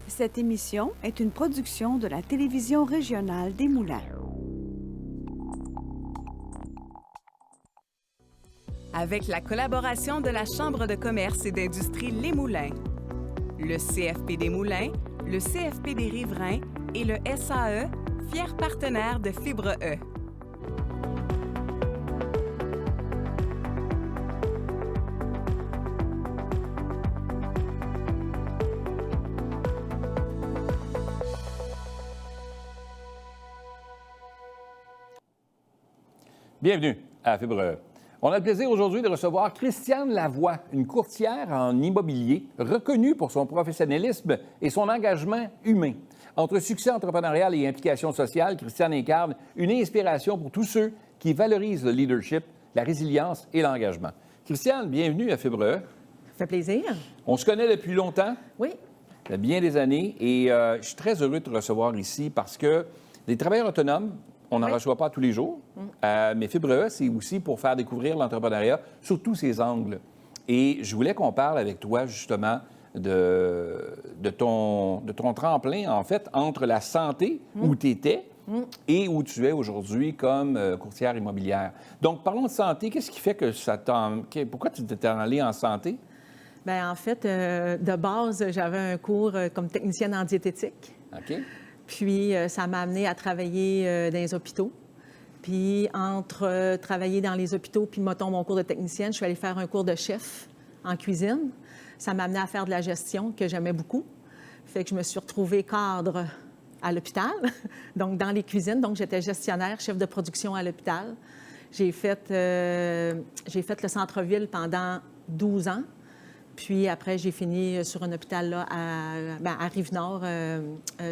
Cette émission est une production de la télévision régionale des Moulins. Avec la collaboration de la Chambre de commerce et d'industrie Les Moulins, le CFP des Moulins, le CFP des Riverains et le SAE, fiers partenaires de Fibre E. Bienvenue à Fibre E. On a le plaisir aujourd'hui de recevoir Christiane Lavoie, une courtière en immobilier reconnue pour son professionnalisme et son engagement humain. Entre succès entrepreneurial et implication sociale, Christiane incarne une inspiration pour tous ceux qui valorisent le leadership, la résilience et l'engagement. Christiane, bienvenue à Fibre E. Ça fait plaisir. On se connaît depuis longtemps. Oui. Ça fait bien des années et je suis très heureux de te recevoir ici parce que les travailleurs autonomes, on n'en reçoit pas tous les jours, mais Fibre E, c'est aussi pour faire découvrir l'entrepreneuriat sous tous ses angles. Et je voulais qu'on parle avec toi, justement, de ton tremplin, en fait, entre la santé, où tu étais, et où tu es aujourd'hui comme courtière immobilière. Donc, parlons de santé. Qu'est-ce qui fait que ça pourquoi tu t'es allée en santé? Bien, en fait, de base, j'avais un cours comme technicienne en diététique. OK. Puis, ça m'a amené à travailler dans les hôpitaux. Puis, entre travailler dans les hôpitaux puis, mettons, mon cours de technicienne, je suis allée faire un cours de chef en cuisine. Ça m'a amené à faire de la gestion, que j'aimais beaucoup. Fait que je me suis retrouvée cadre à l'hôpital, donc dans les cuisines. Donc, j'étais gestionnaire, chef de production à l'hôpital. J'ai fait le centre-ville pendant 12 ans. Puis après, j'ai fini sur un hôpital là, à Rive-Nord,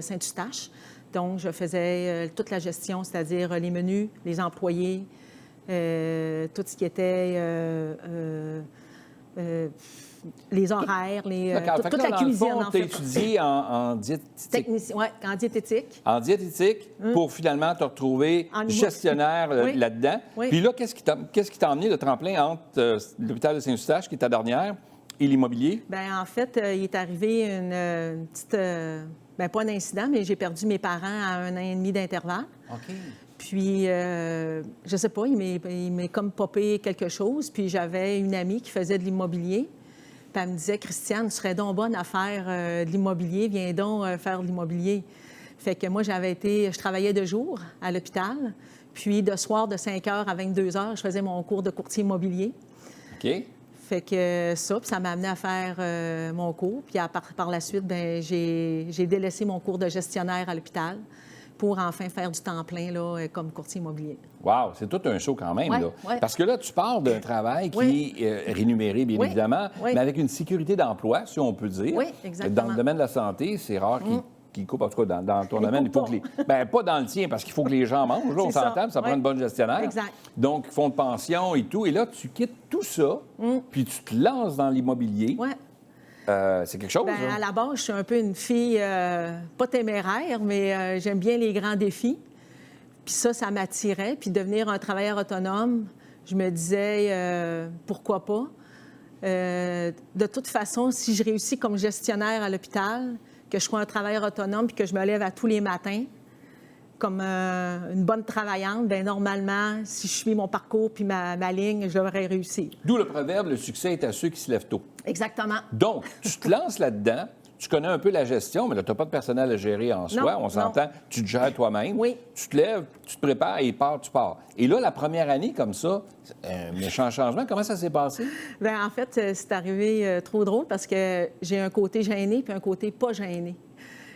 Saint-Eustache. Donc, je faisais toute la gestion, c'est-à-dire les menus, les employés, tout ce qui était les horaires, toute la cuisine, en fait. Tu as étudié en diététique. Oui, en diététique. En diététique, pour finalement te retrouver gestionnaire là-dedans. Oui. Puis là, qu'est-ce qui t'a emmené le tremplin entre l'hôpital de Saint-Eustache, qui est ta dernière, et l'immobilier? Bien, en fait, il est arrivé une petite... pas un incident, mais j'ai perdu mes parents à 1 an et demi d'intervalle. OK. Puis, je sais pas, il m'est comme popé quelque chose. Puis, j'avais une amie qui faisait de l'immobilier. Puis, elle me disait, Christiane, tu serais donc bonne à faire de l'immobilier. Viens donc faire de l'immobilier. Fait que moi, je travaillais de jour à l'hôpital. Puis, de soir, de 5 h à 22 h, je faisais mon cours de courtier immobilier. OK. Fait que ça m'a amené à faire mon cours. Puis par la suite, bien, j'ai délaissé mon cours de gestionnaire à l'hôpital pour enfin faire du temps plein là, comme courtier immobilier. Wow, c'est tout un show quand même. Ouais, là. ouais. Parce que là, tu parles d'un travail qui est rémunéré, bien évidemment, mais avec une sécurité d'emploi, si on peut dire. Oui, exactement. Dans le domaine de la santé, c'est rare qu'ils coupent, en tout cas, dans ton domaine, il faut que pas dans le tien, parce qu'il faut que les gens mangent, là, on s'entend, ça prend une bonne gestionnaire. Exact. Donc, fonds de pension et tout. Et là, tu quittes tout ça, puis tu te lances dans l'immobilier. Oui. C'est quelque chose, Bien, à la base, je suis un peu une fille, pas téméraire, mais j'aime bien les grands défis. Puis ça m'attirait. Puis devenir un travailleur autonome, je me disais, pourquoi pas? De toute façon, si je réussis comme gestionnaire à l'hôpital, que je sois un travailleur autonome puis que je me lève à tous les matins comme une bonne travaillante, bien normalement, si je suis mon parcours puis ma ligne, je devrais réussir. D'où le proverbe, le succès est à ceux qui se lèvent tôt. Exactement. Donc, tu te lances là-dedans, tu connais un peu la gestion, mais là, tu n'as pas de personnel à gérer en soi. Non, on s'entend, tu te gères toi-même. Oui. Tu te lèves, tu te prépares et tu pars. Et là, la première année comme ça, un méchant changement, comment ça s'est passé? Bien, en fait, c'est arrivé trop drôle parce que j'ai un côté gêné puis un côté pas gêné.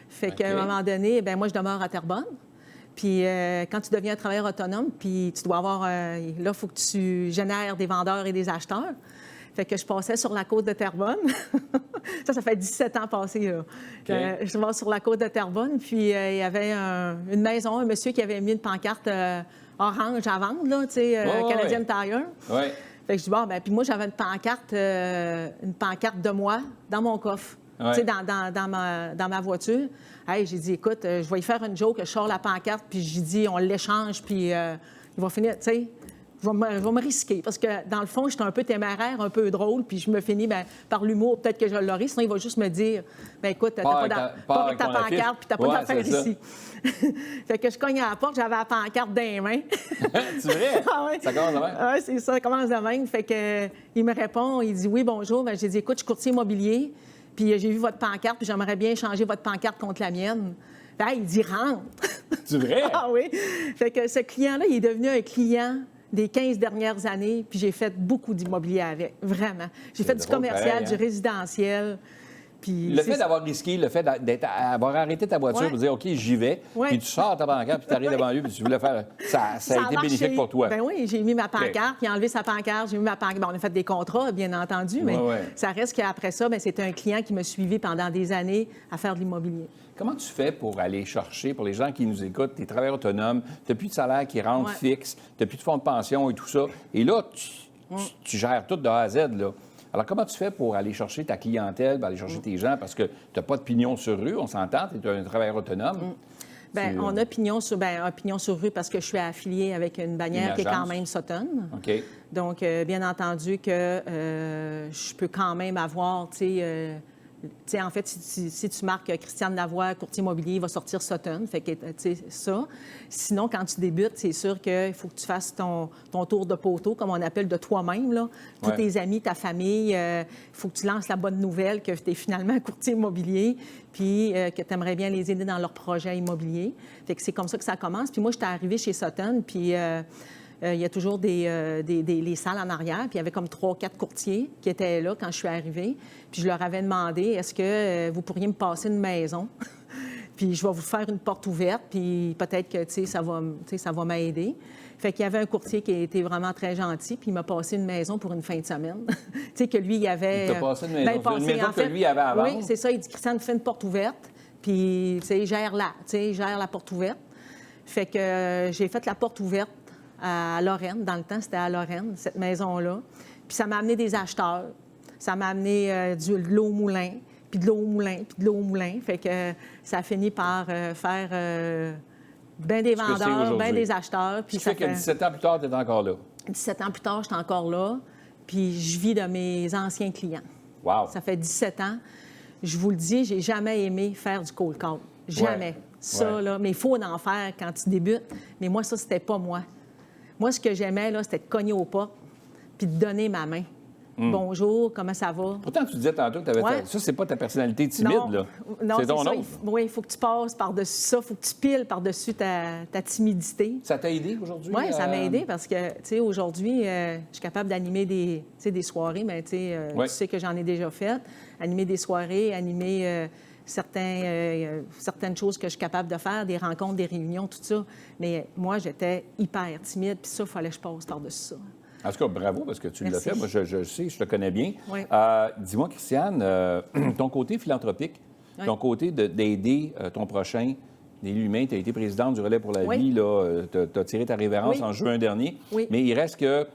Fait qu'à un moment donné, bien, moi, je demeure à Terrebonne. Puis quand tu deviens un travailleur autonome, puis tu dois avoir... là, il faut que tu génères des vendeurs et des acheteurs. Fait que je passais sur la côte de Terrebonne. ça fait 17 ans passés, là. Okay. Je vais sur la côte de Terrebonne, puis il y avait une maison, un monsieur qui avait mis une pancarte orange à vendre, là, tu sais, Canadian Tire. Oui. Fait que je dis, bon, bien, puis moi, j'avais une pancarte de moi dans mon coffre. Ouais. Tu sais, dans ma voiture. Hey, j'ai dit, écoute, je vais y faire une joke, je sors la pancarte, puis j'ai dit, on l'échange, puis il va finir, tu sais. je vais me risquer. Parce que, dans le fond, j'étais un peu téméraire, un peu drôle, puis je me finis par l'humour. Peut-être que je l'aurai. Sinon, il va juste me dire, écoute, t'as pas ta pancarte, puis t'as pas d'affaires ici. Fait que je cogne à la porte, j'avais la pancarte dans les mains. C'est vrai? Ah ouais. Ça commence de même? Oui, c'est ça, ça commence de même. Fait que, il me répond, il dit oui, bonjour. J'ai dit, écoute, je suis courtier immobilier, puis j'ai vu votre pancarte, puis j'aimerais bien échanger votre pancarte contre la mienne. Il dit rentre. C'est vrai? Ah oui. Fait que ce client-là, il est devenu un client des 15 dernières années, puis j'ai fait beaucoup d'immobilier avec, vraiment. J'ai fait du commercial, du résidentiel. Puis le fait d'avoir risqué, le fait d'avoir arrêté ta voiture pour dire OK, j'y vais, puis tu sors ta pancarte, puis tu arrives devant lui, puis tu voulais faire. Ça a été bénéfique pour toi. Ben oui, j'ai mis ma pancarte, il a enlevé sa pancarte, j'ai mis ma pancarte. Bon, on a fait des contrats, bien entendu, mais ça reste qu'après ça, c'était un client qui m'a suivi pendant des années à faire de l'immobilier. Comment tu fais pour aller chercher, pour les gens qui nous écoutent, tu es travailleur autonome, tu n'as plus de salaire qui rentre fixe, tu n'as plus de fonds de pension et tout ça, et là, tu gères tout de A à Z, là. Alors, comment tu fais pour aller chercher ta clientèle, aller chercher tes gens, parce que tu n'as pas de pignon sur rue, on s'entend, tu es un travailleur autonome. Bien, on a pignon sur rue parce que je suis affiliée avec une bannière qui est quand même Sutton. OK. Donc, bien entendu que je peux quand même avoir, en fait, si tu marques Christiane Lavoie, courtier immobilier, il va sortir Sutton. Fait que, ça. Sinon, quand tu débutes, c'est sûr qu'il faut que tu fasses ton tour de poteau, comme on appelle, de toi-même, là. Tous tes amis, ta famille, il faut que tu lances la bonne nouvelle que tu es finalement courtier immobilier, puis que tu aimerais bien les aider dans leur projet immobilier. Fait que c'est comme ça que ça commence. Puis moi, j'étais arrivée chez Sutton, puis... il y a toujours les salles en arrière, puis il y avait comme 3-4 courtiers qui étaient là quand je suis arrivée. Puis je leur avais demandé, est-ce que vous pourriez me passer une maison? Puis je vais vous faire une porte ouverte, puis peut-être que, ça va m'aider. Fait qu'il y avait un courtier qui était vraiment très gentil, puis il m'a passé une maison pour une fin de semaine. Que lui, il avait... Il t'a passé une maison, une maison que lui avait avant? Oui, c'est ça. Il dit, Christiane, fais une porte ouverte, puis, gère la porte ouverte. Fait que j'ai fait la porte ouverte à Lorraine. Dans le temps, c'était à Lorraine, cette maison-là. Puis ça m'a amené des acheteurs. Ça m'a amené de l'eau au moulin, puis de l'eau au moulin, puis de l'eau au moulin. Fait que ça a fini par faire bien des vendeurs, bien des acheteurs. Puis ça fait que 17 ans plus tard, tu es encore là. 17 ans plus tard, je suis encore là. Puis je vis de mes anciens clients. Wow! Ça fait 17 ans. Je vous le dis, j'ai jamais aimé faire du cold call. Jamais. Ça, là, mais il faut en faire quand tu débutes. Mais moi, ça, c'était pas moi. Moi, ce que j'aimais, là, c'était de cogner aux portes puis de donner ma main. Bonjour, comment ça va? Pourtant, tu disais tantôt que tu avais ça, c'est pas ta personnalité timide, là. Non, c'est ton autre. Oui, il faut que tu passes par-dessus ça, il faut que tu piles par-dessus ta timidité. Ça t'a aidé aujourd'hui? Oui, ça m'a aidé parce que, tu sais, aujourd'hui, je suis capable d'animer des soirées, mais tu sais que j'en ai déjà fait. Animer des soirées, animer... certaines choses que je suis capable de faire, des rencontres, des réunions, tout ça. Mais moi, j'étais hyper timide, puis ça, il fallait que je passe par-dessus ça. En tout cas, bravo, parce que tu l'as fait. Moi, je sais, je te connais bien. Oui. Dis-moi, Christiane, ton côté philanthropique, ton côté d'aider ton prochain, l'élu humain, tu as été présidente du Relais pour la vie, tu as tiré ta révérence en juin dernier. Oui. Mais il reste que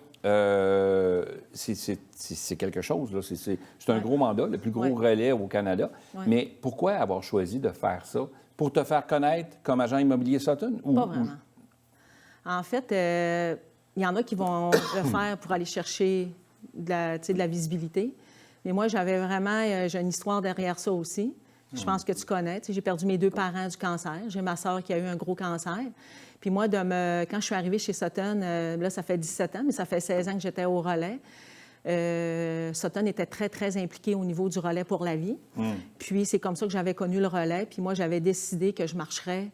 c'est quelque chose. Là. C'est un gros mandat, le plus gros relais au Canada. Oui. Mais pourquoi avoir choisi de faire ça? Pour te faire connaître comme agent immobilier Sutton? Pas vraiment. En fait, il y en a qui vont le faire pour aller chercher de la visibilité. Mais moi, j'avais vraiment... j'ai une histoire derrière ça aussi. Je pense que tu connais. J'ai perdu mes 2 parents du cancer. J'ai ma sœur qui a eu un gros cancer. Puis moi, quand je suis arrivée chez Sutton, là, ça fait 17 ans, mais ça fait 16 ans que j'étais au relais. Sutton était très, très impliqué au niveau du relais pour la vie. Puis c'est comme ça que j'avais connu le relais. Puis moi, j'avais décidé que je marcherais.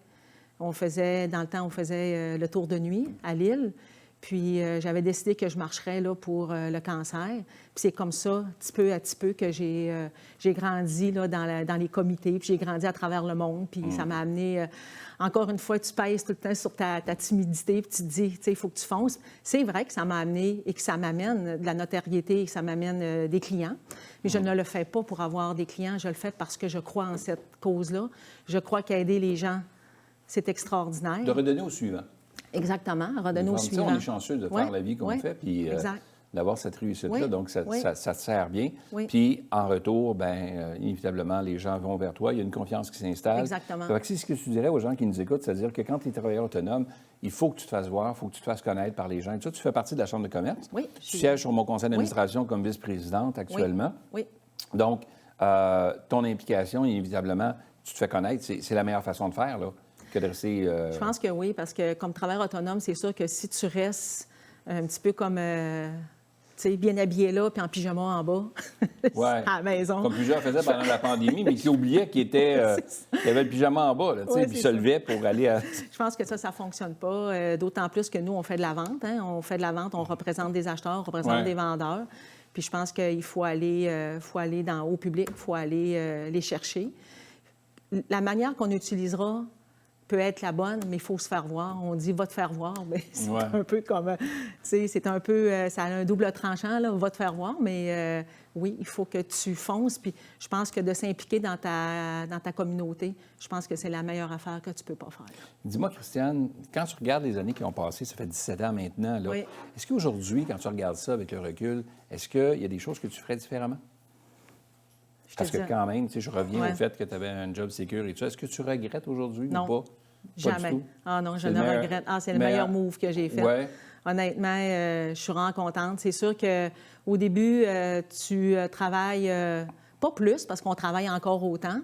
Dans le temps, on faisait le tour de nuit à Lille. Puis j'avais décidé que je marcherais là, pour le cancer. Puis c'est comme ça, petit peu, que j'ai grandi là, dans les comités. Puis j'ai grandi à travers le monde. Puis ça m'a amené... encore une fois, tu pèses tout le temps sur ta timidité. Puis tu te dis, tu sais, il faut que tu fonces. C'est vrai que ça m'a amené et que ça m'amène de la notoriété et que ça m'amène des clients. Mais je ne le fais pas pour avoir des clients. Je le fais parce que je crois en cette cause-là. Je crois qu'aider les gens, c'est extraordinaire. De redonner au suivant. Exactement, redonner au suivant. On est chanceux de faire la vie qu'on fait. Puis, exact. d'avoir cette réussite-là. Oui, Donc, ça, oui. ça te sert bien. Oui. Puis, en retour, bien, inévitablement, les gens vont vers toi. Il y a une confiance qui s'installe. Exactement. Fait que c'est ce que tu dirais aux gens qui nous écoutent, c'est-à-dire que quand tu es travailleur autonome, il faut que tu te fasses voir, il faut que tu te fasses connaître par les gens. Et toi, tu fais partie de la Chambre de commerce. Oui. Tu sièges sur mon conseil d'administration comme vice-présidente actuellement. Oui. Donc, ton implication, inévitablement, tu te fais connaître. C'est la meilleure façon de faire, là, que de rester... Je pense que oui, parce que comme travailleur autonome, c'est sûr que si tu restes un petit peu comme, tu sais, bien habillé là, puis en pyjama en bas, Ouais. à la maison. Comme plusieurs faisaient pendant la pandémie, mais qui oubliaient qu'il qu'il y avait le pyjama en bas, là, tu sais, Ouais, puis c'est se ça. levait pour aller à... Je pense que ça ne fonctionne pas, d'autant plus que nous, on fait de la vente. Hein? On fait de la vente, on représente des acheteurs, on représente Ouais. des vendeurs. Puis je pense qu'il faut aller au public, il faut aller les chercher. La manière qu'on utilisera peut être la bonne, mais il faut se faire voir. On dit « va te faire voir », mais c'est Ouais. un peu comme... tu sais, c'est un peu... ça a un double tranchant, là, « va te faire voir », mais oui, il faut que tu fonces. Puis je pense que de s'impliquer dans ta communauté, je pense que c'est la meilleure affaire que tu peux pas faire. Dis-moi, Christiane, quand tu regardes les années qui ont passé, ça fait 17 ans maintenant, là, Oui. est-ce qu'aujourd'hui, quand tu regardes ça avec le recul, est-ce qu'il y a des choses que tu ferais différemment? Parce que quand même, tu sais, je reviens Ouais. au fait que tu avais un job sécure et tout ça. Est-ce que tu regrettes aujourd'hui ou Non. pas? Pas du Jamais. tout? Ah non, je C'est ne le meilleur- regrette. Ah, c'est le meilleur move que j'ai fait. Ouais. Honnêtement, je suis vraiment contente. C'est sûr qu'au début, tu travailles pas plus parce qu'on travaille encore autant.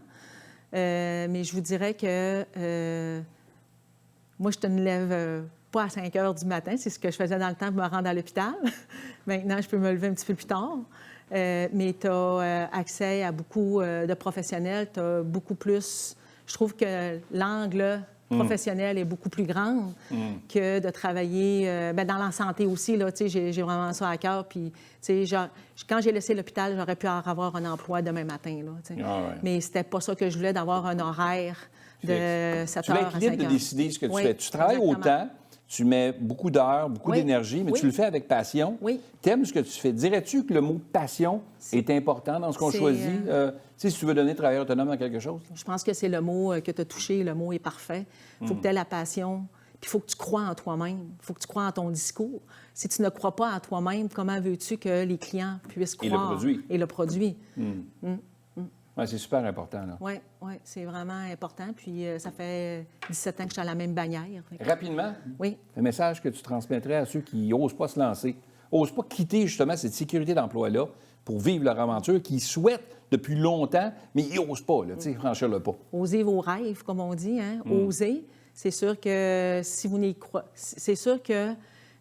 Mais je vous dirais que moi, je te ne lève pas à 5 heures du matin. C'est ce que je faisais dans le temps pour me rendre à l'hôpital. Maintenant, je peux me lever un petit peu plus tard. Mais tu as accès à beaucoup de professionnels. Tu as beaucoup plus... Je trouve que l'angle professionnel est beaucoup plus grand que de travailler dans la santé aussi. Là, j'ai vraiment ça à cœur. Puis, quand j'ai laissé l'hôpital, j'aurais pu avoir un emploi demain matin. Là, Ah ouais. Mais c'était pas ça que je voulais, d'avoir un horaire de 7 Tu heures vas à être 5 libre de heures. décider ce que tu Oui, fais. Tu travailles exactement. autant, tu mets beaucoup d'heures, beaucoup Oui. d'énergie, mais Oui. tu le fais avec passion. Oui. Tu aimes ce que tu fais. Dirais-tu que le mot passion est important dans ce qu'on C'est, choisit? Tu sais, si tu veux donner travailleur autonome dans quelque chose? Je pense que c'est le mot que tu as touché. Le mot est parfait. Il faut que tu aies la passion. Puis il faut que tu crois en toi-même. Il faut que tu crois en ton discours. Si tu ne crois pas en toi-même, comment veux-tu que les clients puissent Et croire? le produit. Et le produit. Ouais, c'est super important, là. Oui, c'est vraiment important. Puis ça fait 17 ans que je suis à la même bannière. Rapidement, Oui. le message que tu transmettrais à ceux qui n'osent pas se lancer, n'osent pas quitter justement cette sécurité d'emploi-là pour vivre leur aventure, qui souhaitent depuis longtemps, mais ils n'osent pas, là, tu sais, franchir le pas. Osez vos rêves, comme on dit, hein? Osez. C'est sûr que si vous n'y croyez... C'est sûr que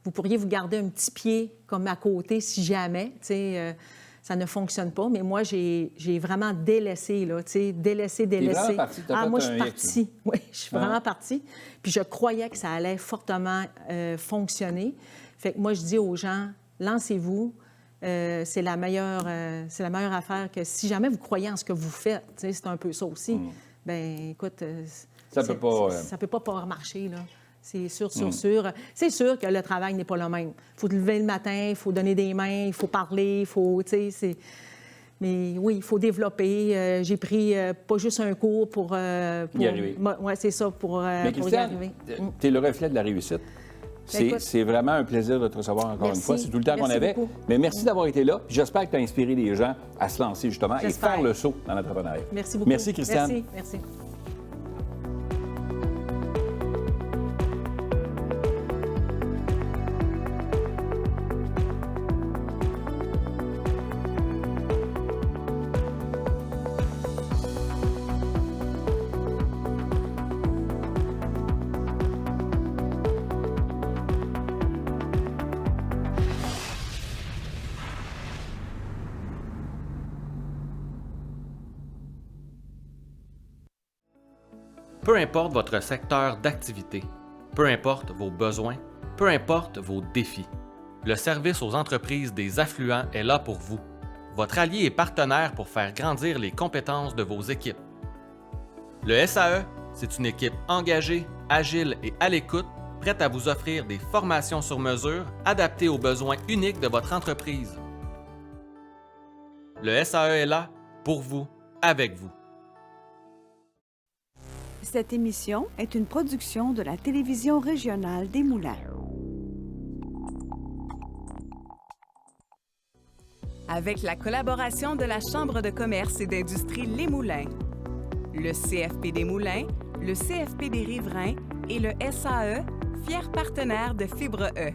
vous pourriez vous garder un petit pied comme à côté si jamais, tu sais, ça ne fonctionne pas. Mais moi, j'ai vraiment délaissé, là, tu sais, délaissé. vraiment partie, t'as fait Moi, je suis un X, partie. Oui, je suis vraiment partie. Puis je croyais que ça allait fortement fonctionner. Fait que moi, je dis aux gens, lancez-vous. C'est la meilleure affaire que si jamais vous croyez en ce que vous faites, tu sais, c'est un peu ça aussi. Bien, écoute, Ça peut pas, ça peut pas marcher, là. C'est sûr. C'est sûr que le travail n'est pas le même. Il faut te lever le matin, il faut donner des mains, il faut parler, il faut, tu sais, mais oui, il faut développer. J'ai pris pas juste un cours pour y arriver. Oui, c'est ça, pour Mais y Christiane, arriver. tu es le reflet de la réussite. écoute. C'est vraiment un plaisir de te recevoir encore Merci. une fois. C'est tout le temps qu'on Merci avait. beaucoup. Mais merci d'avoir été là. Puis j'espère que tu as inspiré les gens à se lancer justement et J'espère. faire le saut dans l'entrepreneuriat. Merci beaucoup. Merci, Christiane. Merci. Peu importe votre secteur d'activité, peu importe vos besoins, peu importe vos défis, le service aux entreprises des affluents est là pour vous. Votre allié et partenaire pour faire grandir les compétences de vos équipes. Le SAE, c'est une équipe engagée, agile et à l'écoute, prête à vous offrir des formations sur mesure adaptées aux besoins uniques de votre entreprise. Le SAE est là pour vous, avec vous. Cette émission est une production de la télévision régionale des Moulins. avec la collaboration de la Chambre de commerce et d'industrie Les Moulins, le CFP des Moulins, le CFP des Riverains et le SAE, fiers partenaires de Fibre E.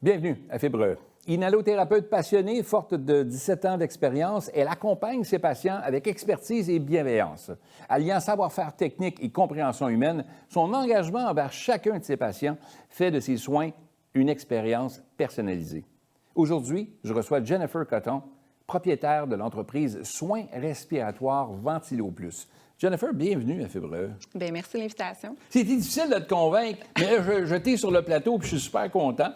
Bienvenue à Fibre E. Inhalothérapeute passionnée, forte de 17 ans d'expérience, elle accompagne ses patients avec expertise et bienveillance. Alliant savoir-faire technique et compréhension humaine, son engagement envers chacun de ses patients fait de ses soins une expérience personnalisée. Aujourd'hui, je reçois Jennifer Cotton, propriétaire de l'entreprise Soins respiratoires Ventilo Plus. Jennifer, bienvenue à Fibre E. Bien, merci de l'invitation. C'était difficile de te convaincre, mais là, je t'ai sur le plateau et je suis super content.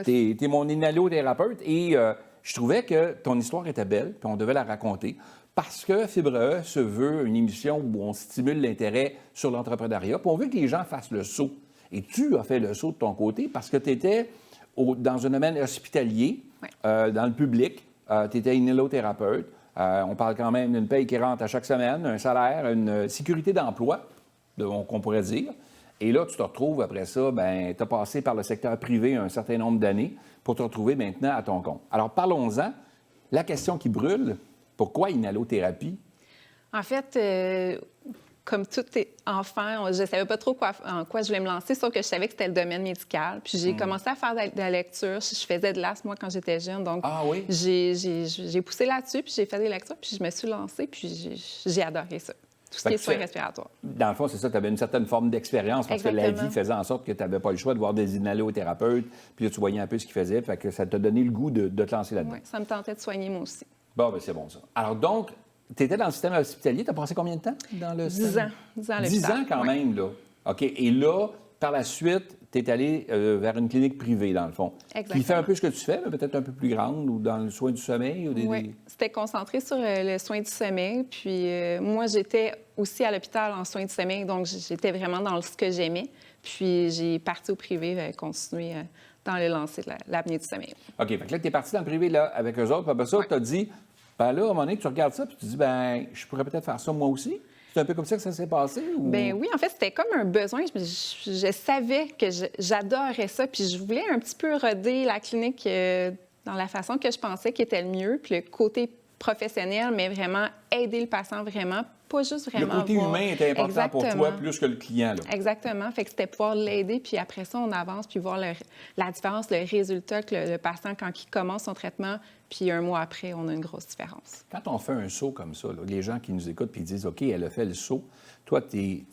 Tu es mon inhalothérapeute et je trouvais que ton histoire était belle, puis on devait la raconter, parce que Fibre E se veut une émission où on stimule l'intérêt sur l'entrepreneuriat, puis on veut que les gens fassent le saut. Et tu as fait le saut de ton côté parce que tu étais dans un domaine hospitalier, dans le public, tu étais inhalothérapeute. On parle quand même d'une paye qui rentre à chaque semaine, un salaire, une sécurité d'emploi, qu'on pourrait dire. Et là, tu te retrouves après ça, bien, tu as passé par le secteur privé un certain nombre d'années pour te retrouver maintenant à ton compte. Alors, parlons-en. La question qui brûle, pourquoi inhalothérapie? En fait, comme tout enfant, je ne savais pas trop en quoi je voulais me lancer, sauf que je savais que c'était le domaine médical. Puis j'ai commencé à faire de la lecture. Je faisais de l'asthme, moi, quand j'étais jeune. Donc, j'ai poussé là-dessus, puis j'ai fait des lectures, puis je me suis lancée, puis j'ai adoré ça. Tout ce qui est soins respiratoires. Dans le fond, c'est ça, tu avais une certaine forme d'expérience parce que la vie faisait en sorte que tu n'avais pas le choix de voir des inhalothérapeutes, puis là, tu voyais un peu ce qu'ils faisaient, fait que ça t'a donné le goût de te lancer là-dedans. Oui, ça me tentait de soigner moi aussi. Bon, bien, c'est bon ça. Alors donc, tu étais dans le système hospitalier, tu as passé combien de temps dans le système? 10 ans à l'hôpital. 10 ans quand même, là. OK. Et là, par la suite, tu es allé vers une clinique privée, dans le fond. Exactement. Qui fait un peu ce que tu fais, mais peut-être un peu plus grande, ou dans le soin du sommeil? Ou Oui, c'était concentré sur le soin du sommeil. Puis moi, j'étais aussi à l'hôpital en soins du sommeil, donc j'étais vraiment dans ce que j'aimais. Puis j'ai parti au privé, continuer dans le lancer de l'apnée du sommeil. OK. Fait que là, tu es parti dans le privé là, avec eux autres. Puis après ça, tu as dit, ben là, à un moment donné, tu regardes ça, puis tu dis, ben je pourrais peut-être faire ça moi aussi. C'est un peu comme ça que ça s'est passé? Ou... Bien oui, en fait, c'était comme un besoin. Je savais que j'adorais ça, puis je voulais un petit peu roder la clinique dans la façon que je pensais qui était le mieux, puis le côté professionnel, mais vraiment aider le patient vraiment, pas juste vraiment le côté humain était important pour toi plus que le client. Là. Exactement. Fait que c'était pouvoir l'aider, puis après ça, on avance, puis voir la différence, le résultat que le patient, quand il commence son traitement, puis un mois après, on a une grosse différence. Quand on fait un saut comme ça, là, les gens qui nous écoutent puis disent, OK, elle a fait le saut. Toi, tu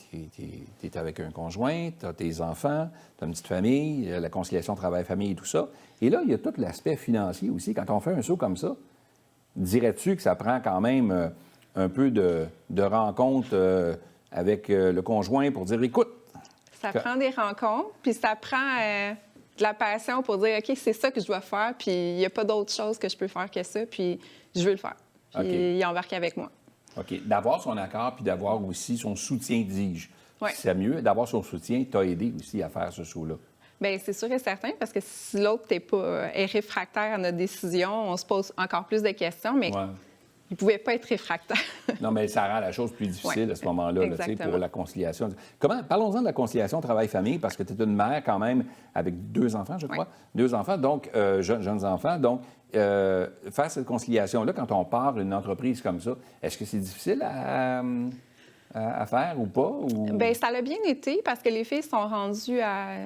es avec un conjoint, tu as tes enfants, tu as une petite famille, la conciliation travail-famille et tout ça. Et là, il y a tout l'aspect financier aussi. Quand on fait un saut comme ça, dirais-tu que ça prend quand même un peu de rencontre avec le conjoint pour dire, écoute... Ça prend des rencontres, puis ça prend de la passion pour dire, OK, c'est ça que je dois faire, puis il n'y a pas d'autre chose que je peux faire que ça, puis je veux le faire. Puis il embarque avec moi. OK. D'avoir son accord, puis d'avoir aussi son soutien, dis-je. Oui. C'est mieux. D'avoir son soutien t'a aidé aussi à faire ce saut-là. Bien, c'est sûr et certain, parce que si l'autre est réfractaire à notre décision, on se pose encore plus de questions, mais il ne pouvait pas être réfractaire. Non, mais ça rend la chose plus difficile à ce moment-là, là, pour la conciliation. Parlons-en de la conciliation travail-famille, parce que tu es une mère quand même avec 2 enfants, je crois. 2 enfants, donc jeunes enfants. Donc, faire cette conciliation-là, quand on part une entreprise comme ça, est-ce que c'est difficile à faire ou pas? Ou... Bien, ça l'a bien été parce que les filles sont rendues à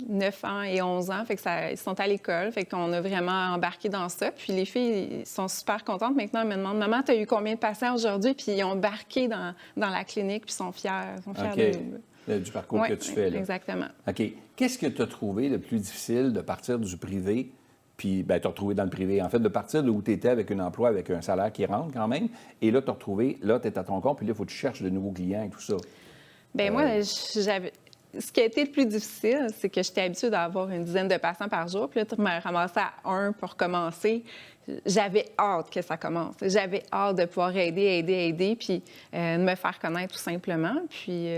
9 ans et 11 ans, fait que ils sont à l'école, fait qu'on a vraiment embarqué dans ça. Puis les filles sont super contentes. Maintenant, elles me demandent, maman, tu as eu combien de patients aujourd'hui? Puis ils ont embarqué dans la clinique, puis sont fiers de nous. Du parcours que tu fais. Là. Exactement. OK. Qu'est-ce que tu as trouvé le plus difficile de partir du privé? Puis, bien, t'as retrouvé dans le privé. En fait, de partir de où tu étais avec un emploi, avec un salaire qui rentre quand même, et là, t'as retrouvé, là, tu es à ton compte, puis là, il faut que tu cherches de nouveaux clients et tout ça. Bien, moi, ce qui a été le plus difficile, c'est que j'étais habituée d'avoir une dizaine de patients par jour, puis là, tu me ramassais à 1 pour commencer. j'avais hâte que ça commence. J'avais hâte de pouvoir aider, puis de me faire connaître tout simplement. Puis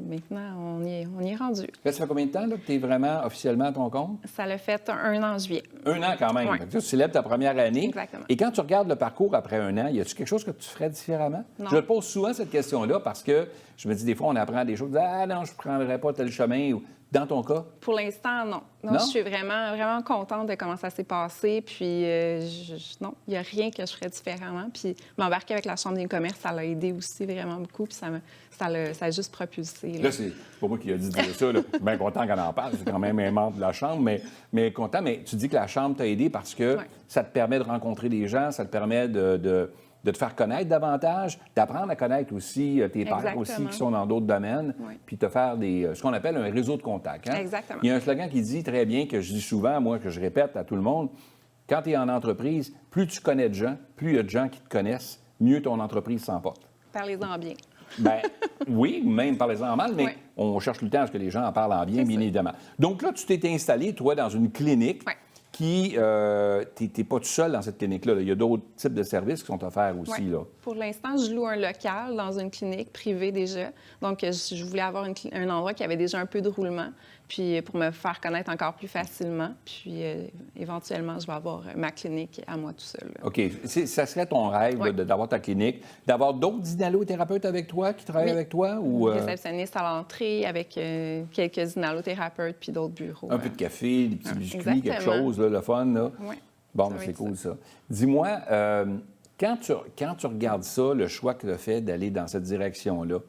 maintenant, on y est rendu. Là, ça fait combien de temps là, que tu es vraiment officiellement à ton compte? Ça l'a fait 1 an en juillet. 1 an quand même. Ouais. Fait que tu célèbres ta première année. Exactement. Et quand tu regardes le parcours après 1 an, y a-t-il quelque chose que tu ferais différemment? Non. Je pose souvent cette question-là parce que je me dis, des fois, on apprend des choses. Ah non, je ne prendrais pas tel chemin. Ou... Dans ton cas? Pour l'instant, non. Non? Je suis vraiment, vraiment contente de comment ça s'est passé. Puis, non, il n'y a rien que je ferais différemment. Puis, m'embarquer avec la Chambre des commerces, ça l'a aidé aussi vraiment beaucoup. Puis, ça a juste propulsé. Là, c'est pas moi qui ai dit de dire ça. Là. Je suis bien content qu'on en parle. C'est quand même un membre de la Chambre, mais content. Mais tu dis que la Chambre t'a aidé parce que ça te permet de rencontrer des gens, ça te permet de te faire connaître davantage, d'apprendre à connaître aussi tes pairs aussi qui sont dans d'autres domaines, puis te faire ce qu'on appelle un réseau de contacts. Hein? Exactement. Il y a un slogan qui dit très bien, que je dis souvent, moi, que je répète à tout le monde, quand tu es en entreprise, plus tu connais de gens, plus il y a de gens qui te connaissent, mieux ton entreprise s'en porte. Parlez-en bien. Bien, oui, même parlez-en mal, mais on cherche tout le temps à ce que les gens en parlent en bien, bien évidemment. Donc là, tu t'es installé, toi, dans une clinique qui... tu n'es pas tout seul dans cette clinique-là. Il y a d'autres types de services qui sont offerts aussi. Là. Pour l'instant, je loue un local dans une clinique privée déjà. Donc, je voulais avoir un endroit qui avait déjà un peu de roulement, puis pour me faire connaître encore plus facilement. Puis, éventuellement, je vais avoir ma clinique à moi tout seul. Là. OK. Ça serait ton rêve là, d'avoir ta clinique, d'avoir d'autres inhalothérapeutes avec toi qui travaillent avec toi? Ou, réceptionniste à l'entrée avec quelques inhalothérapeutes puis d'autres bureaux. Un peu de café, des petits biscuits, quelque chose, là, le fun. Là. Oui. Bon, c'est cool ça. Dis-moi, quand tu regardes ça, le choix que tu as fait d'aller dans cette direction-là,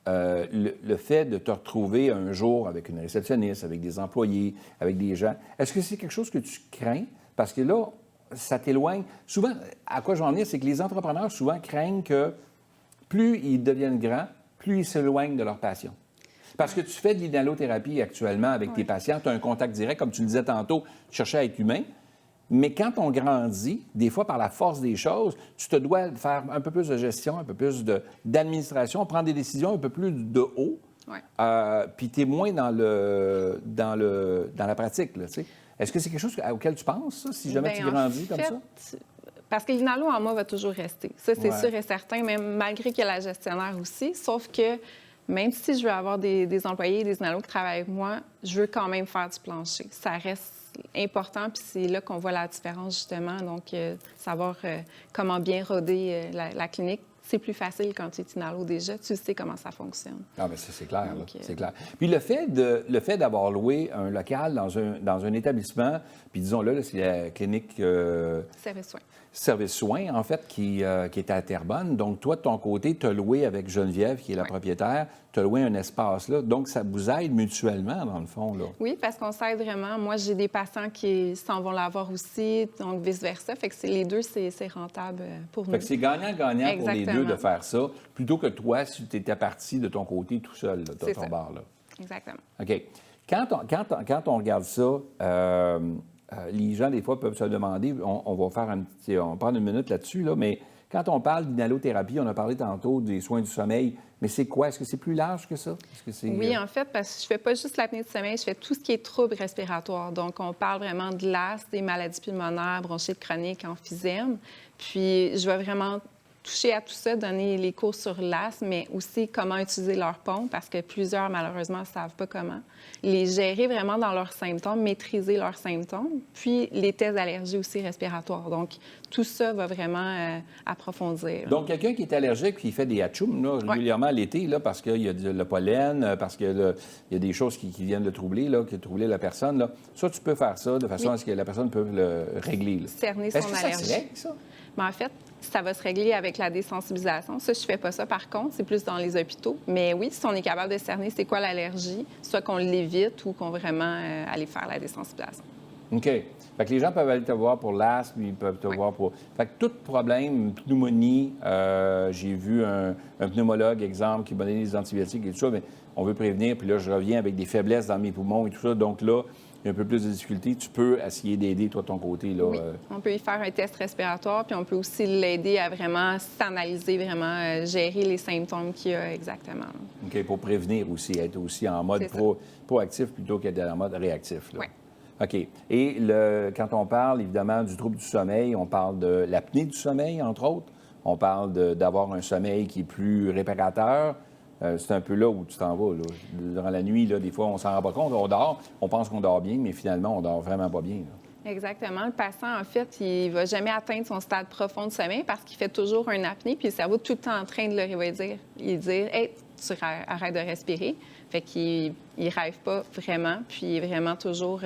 le fait de te retrouver un jour avec une réceptionniste, avec des employés, avec des gens, est-ce que c'est quelque chose que tu crains? Parce que là, ça t'éloigne. Souvent, à quoi je veux en venir, c'est que les entrepreneurs souvent craignent que plus ils deviennent grands, plus ils s'éloignent de leur passion. Parce que tu fais de l'inhalothérapie actuellement avec tes patients, tu as un contact direct, comme tu le disais tantôt, tu cherchais à être humain. Mais quand on grandit, des fois, par la force des choses, tu te dois faire un peu plus de gestion, un peu plus d'administration, prendre des décisions un peu plus de haut. Puis tu es moins dans la pratique, là, tu sais. Est-ce que c'est quelque chose auquel tu penses, ça, si jamais tu grandis comme ça? Parce que l'inhalo en moi va toujours rester. Ça, c'est sûr et certain, même malgré qu'il y a la gestionnaire aussi. Sauf que même si je veux avoir des employés, des inhalos qui travaillent avec moi, je veux quand même faire du plancher. Ça reste important, puis c'est là qu'on voit la différence, justement. Donc, savoir comment bien roder la clinique, c'est plus facile quand tu es inhalo déjà. Tu sais comment ça fonctionne. Ah, bien, c'est clair, là, c'est clair. Puis le fait d'avoir loué un local dans un établissement, puis disons-le, là, c'est la clinique... Service soins. Service soins, en fait, qui est à Terrebonne. Donc, toi, de ton côté, tu as loué avec Geneviève, qui est la propriétaire, tu as loué un espace là. Donc, ça vous aide mutuellement, dans le fond, là. Oui, parce qu'on s'aide vraiment. Moi, j'ai des patients qui s'en vont l'avoir aussi, donc vice-versa. Fait que les deux, c'est rentable pour nous. Fait que c'est gagnant-gagnant pour les Exactement. deux de faire ça, plutôt que toi, si tu étais parti de ton côté tout seul, là, de ton bar, là. Exactement. OK. Quand on regarde ça... les gens, des fois, peuvent se demander, on va faire on va prendre une minute là-dessus, là, mais quand on parle d'inhalothérapie, on a parlé tantôt des soins du sommeil, mais c'est quoi? Est-ce que c'est plus large que ça? Oui, en fait, parce que je ne fais pas juste l'apnée du sommeil, je fais tout ce qui est troubles respiratoires. Donc, on parle vraiment de l'asthme, des maladies pulmonaires, bronchite chronique, emphysème. Puis, je vais vraiment toucher à tout ça, donner les cours sur l'asthme, mais aussi comment utiliser leur pompe, parce que plusieurs, malheureusement, ne savent pas comment. Les gérer vraiment dans leurs symptômes, maîtriser leurs symptômes, puis les tests d'allergie aussi respiratoires. Donc, tout ça va vraiment approfondir. Donc, quelqu'un qui est allergique qui fait des hatchoums là, régulièrement l'été, là, parce qu'il y a le pollen, parce qu'il y a des choses qui viennent de troubler, là, qui troubler la personne, là. Ça, tu peux faire ça de façon à ce que la personne peut le régler. Là. Cerner son allergie. Est-ce que ça se règle, ça? Mais en fait, ça va se régler avec la désensibilisation. Ça, je ne fais pas ça, par contre. C'est plus dans les hôpitaux. Mais oui, si on est capable de cerner c'est quoi l'allergie, soit qu'on l'évite ou qu'on vraiment aller faire la désensibilisation. OK. Fait que les gens peuvent aller te voir pour l'asthme, ils peuvent te voir pour... Fait que tout problème, pneumonie, j'ai vu un pneumologue, exemple, qui m'a donné des antibiotiques et tout ça, mais on veut prévenir, puis là, je reviens avec des faiblesses dans mes poumons et tout ça. Donc là, il y a un peu plus de difficultés. Tu peux essayer d'aider, toi, de ton côté, là. Oui, on peut y faire un test respiratoire, puis on peut aussi l'aider à vraiment s'analyser, vraiment gérer les symptômes qu'il y a exactement. OK, pour prévenir aussi, être aussi en mode proactif plutôt qu'être en mode réactif, là. Oui. OK. Et quand on parle, évidemment, du trouble du sommeil, on parle de l'apnée du sommeil, entre autres. On parle d'avoir un sommeil qui est plus réparateur. C'est un peu là où tu t'en vas. Là. Durant la nuit, là, des fois, on s'en rend pas compte. On dort, on pense qu'on dort bien, mais finalement, on dort vraiment pas bien. Là. Exactement. Le patient, en fait, il ne va jamais atteindre son stade profond de sommeil parce qu'il fait toujours un apnée, puis le cerveau est tout le temps en train de le réveiller. Il dit « Hey, tu arrêtes de respirer ». Fait qu'il ne rêve pas vraiment, puis il est vraiment toujours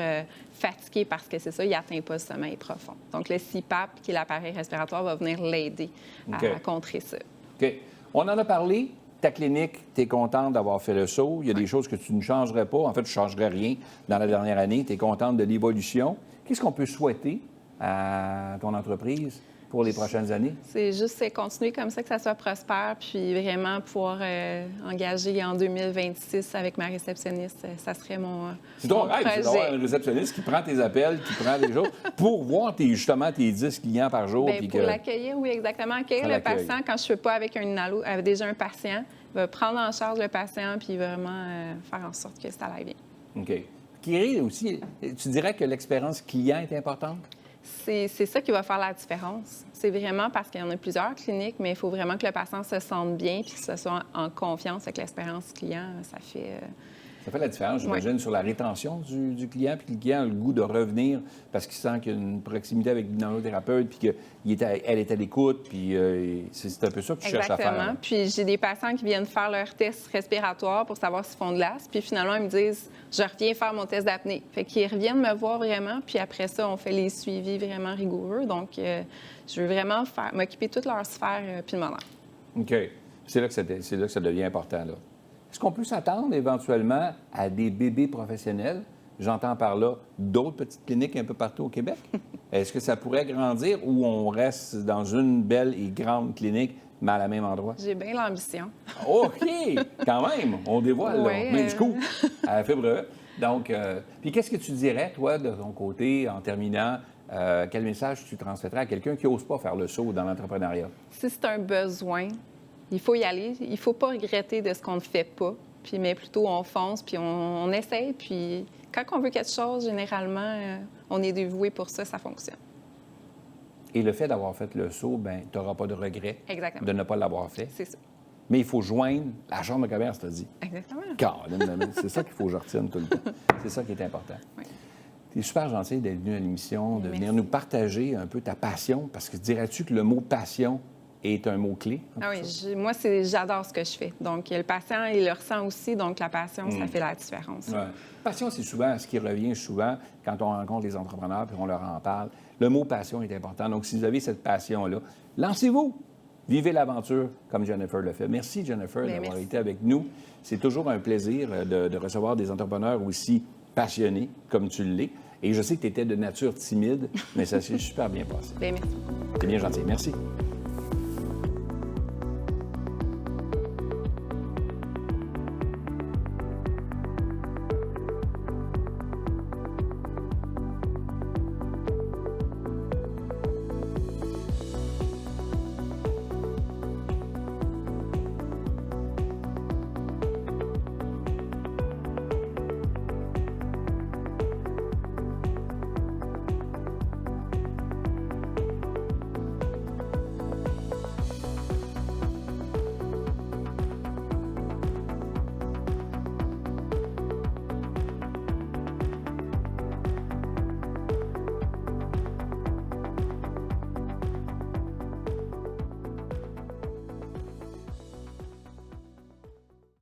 fatigué parce que c'est ça, il n'atteint pas le sommeil profond. Donc, le CPAP, qui est l'appareil respiratoire, va venir l'aider à contrer ça. OK. On en a parlé. Ta clinique, tu es contente d'avoir fait le saut. Il y a des choses que tu ne changerais pas. En fait, tu ne changerais rien dans la dernière année. Tu es contente de l'évolution. Qu'est-ce qu'on peut souhaiter à ton entreprise pour les prochaines années? C'est juste continuer comme ça, que ça soit prospère, puis vraiment pouvoir engager en 2026 avec ma réceptionniste. Ça serait mon C'est ton rêve, projet. c'est d'avoir un réceptionniste qui prend tes appels, qui prend des jours pour voir justement tes 10 clients par jour. Bien, pour l'accueillir, oui, exactement. Accueillir le patient quand je ne suis pas avec un inhalo, avec déjà un patient, va prendre en charge le patient puis vraiment faire en sorte que ça aille bien. OK. Kyrie, aussi, tu dirais que l'expérience client est importante? C'est ça qui va faire la différence. C'est vraiment parce qu'il y en a plusieurs cliniques, mais il faut vraiment que le patient se sente bien puis que ce soit en confiance avec l'expérience client. Ça fait la différence, j'imagine, sur la rétention du client, puis que le client a le goût de revenir parce qu'il sent qu'il y a une proximité avec l'hypnothérapeute, puis qu'elle est à l'écoute, puis c'est un peu ça que tu cherches à faire. Exactement. Puis j'ai des patients qui viennent faire leur test respiratoire pour savoir s'ils font de l'asthme, puis finalement, ils me disent « Je reviens faire mon test d'apnée ». Fait qu'ils reviennent me voir vraiment, puis après ça, on fait les suivis vraiment rigoureux. Donc, je veux vraiment m'occuper de toute leur sphère pulmonaire. OK. C'est là que ça devient important, là. Est-ce qu'on peut s'attendre éventuellement à des bébés professionnels? J'entends par là d'autres petites cliniques un peu partout au Québec. Est-ce que ça pourrait grandir ou on reste dans une belle et grande clinique, mais à la même endroit? J'ai bien l'ambition. OK! Quand même! On dévoile, là. On met du coup à la fibre. Donc, puis qu'est-ce que tu dirais, toi, de ton côté, en terminant, quel message tu transmettrais à quelqu'un qui n'ose pas faire le saut dans l'entrepreneuriat? Si c'est un besoin, il faut y aller. Il ne faut pas regretter de ce qu'on ne fait pas, mais plutôt on fonce, puis on essaye. Puis quand on veut quelque chose, généralement, on est dévoué pour ça, ça fonctionne. Et le fait d'avoir fait le saut, bien, tu n'auras pas de regret de ne pas l'avoir fait. C'est ça. Mais il faut joindre la Chambre de commerce, tu as dit. Exactement. C'est ça qu'il faut que je retienne tout le temps. C'est ça qui est important. Oui. Tu es super gentil d'être venu à l'émission, de Merci. venir nous partager un peu ta passion, parce que dirais-tu que le mot passion est un mot-clé? Ah oui, moi, j'adore ce que je fais. Donc, le patient, il le ressent aussi, donc la passion, ça fait la différence. Ouais. Passion, c'est souvent ce qui revient souvent quand on rencontre les entrepreneurs puis on leur en parle. Le mot passion est important. Donc, si vous avez cette passion-là, lancez-vous! Vivez l'aventure comme Jennifer le fait. Merci, Jennifer, d'avoir été avec nous. C'est toujours un plaisir de recevoir des entrepreneurs aussi passionnés comme tu l'es. Et je sais que tu étais de nature timide, mais ça s'est super bien passé. Bien, merci. C'est bien gentil. Merci.